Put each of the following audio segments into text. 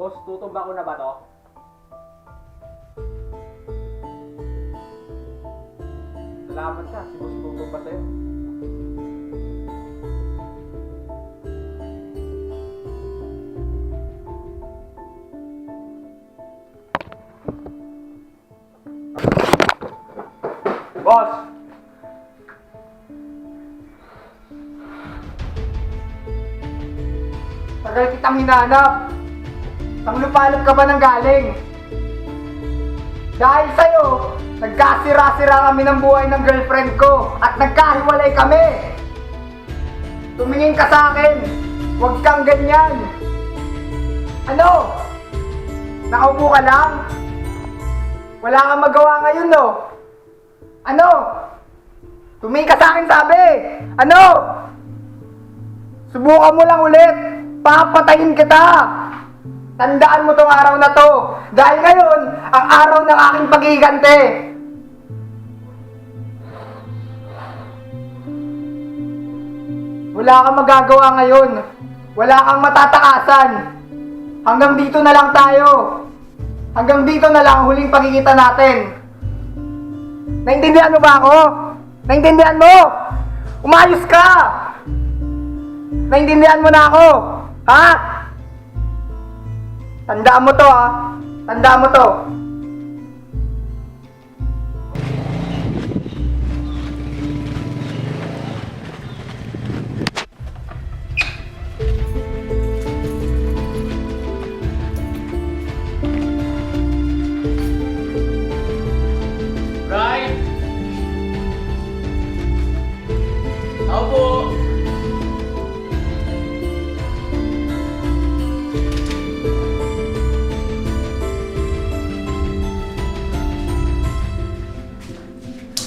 Boss, tutumba ko na ba to? Salamat ka, si boss tutumba sa'yo. Boss! Tagal kitang hinahanap. Saan lupalop ka ba nang galing? Dahil sa'yo, nagkasira-sira kami ng buhay ng girlfriend ko at nagkahiwalay kami. Tumingin ka sa akin. Huwag kang ganyan. Ano? Nakaupo ka lang? Wala kang magawa ngayon, no? Ano? Tumingin ka sa akin, sabi! Ano? Subukan mo lang ulit! Papatayin kita! Tandaan mo tong araw na to! Dahil ngayon, ang araw ng aking pag-iigante! Wala kang magagawa ngayon! Wala kang matatakasan! Hanggang dito na lang tayo! Hanggang dito na lang ang huling pagkikita natin! Naintindihan mo ba ako? Naintindihan mo? Umayos ka! Naintindihan mo na ako? Ha? Tandaan mo to, ha? Tandaan mo to. Right? Ako po!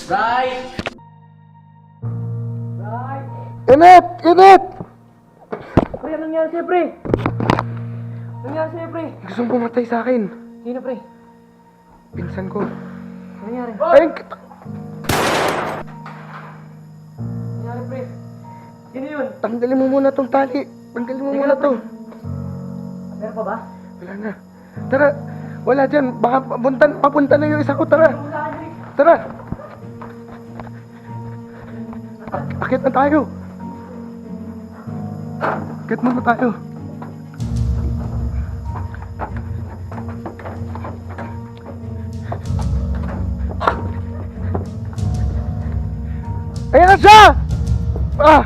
Right! Right! Init! Init! Pre, anong nangyari sa'yo, pre? Anong nangyari sa'yo, pre? Gustong pumatay sa akin. Sino, pre? Pinsan ko. Anong nangyari? Ay! Anong nangyari, pre? Sino yun? Tanggalin mo muna tong tali. Tanggalin mo muna to. Meron pa ba? Wala na. Tara. Wala dyan. Baka papunta na yung isa ko. Tara. Tara. Akit na tayo. Akit muna tayo. Ayan na siya! Ah!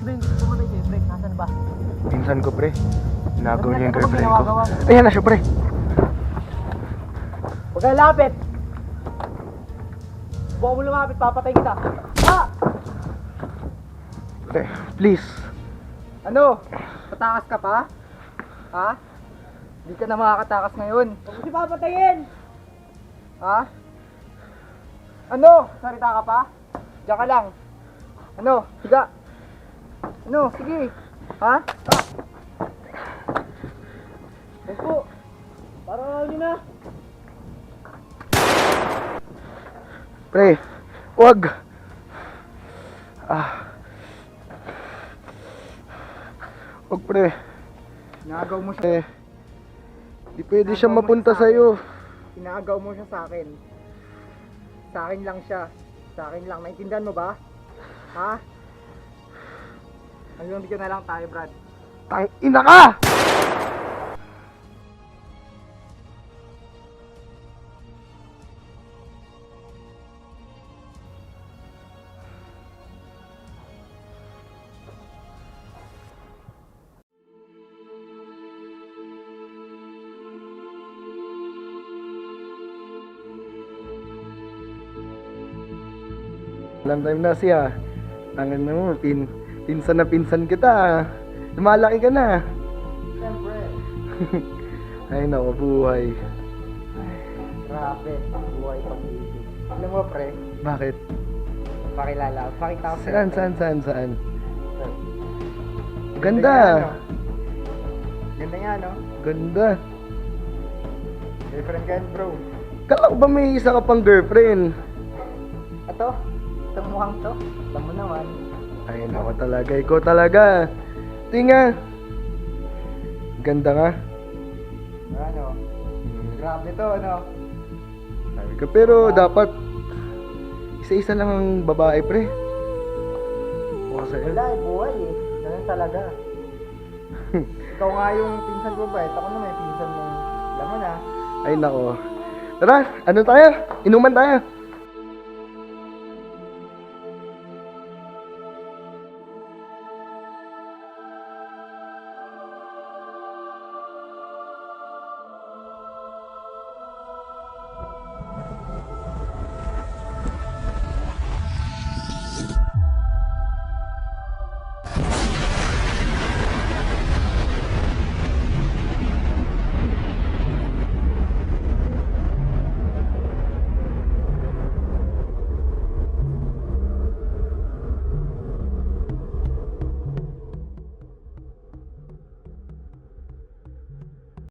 Pre, pumatay sa'yo, pre. Nasaan ba? Pinsan ko, pre. Nagaw niya yung Ano ba girlfriend ko. ginagawa mo? Ayan na siya, pre. Huwag kang lapit! Buka mo lumapit, papatay kita. Ah! Pre, please. Ano? Tatakas ka pa? Ha? Hindi ka na makakatakas ngayon. Huwag mo si papatayin! Ha? Ano? Sarita ka pa? Diyan ka lang. Ano? Higa. Ano? Sige. Ha? Let's go. Para nyo na. Pre, wag. Wag, pre. Inagaw mo siya. Di pwede siya mapunta sa'yo. Inagaw mo siya sa akin. Sa akin lang siya. Sa akin lang. Naintindihan mo ba? Ha? Hanggang dito na lang tayo, Brad. Tang ina ka! Long time na siya. Tangan na mo, pinsan na pinsan kita. Lumalaki ka na. Siyempre. Ay, naku, buhay. Grabe. Buhay pag-ibig. Alam mo, pre, Bakit? pakilala. Pakita ko sa'yo. Saan? Ito. Ganda. Ganda nga, no? Ganda. Girlfriend ka yan, bro. Kala ko ba may isa ka pang girlfriend? Ito. Itong mukhang to. Alam mo naman. Ay, naku talaga. Ikaw talaga. Tinga. Ganda nga. Ano? Grabe to, ano? Sabi ko, pero dapat isa-isa lang ang babae, pre. O sa'yo. Wala, buhay eh. Ganun talaga. Ikaw nga yung pinsan ko ba? Ako naman yung pinsan mong laman ah. Ay, nako. Tara, ano tayo? Inuman tayo.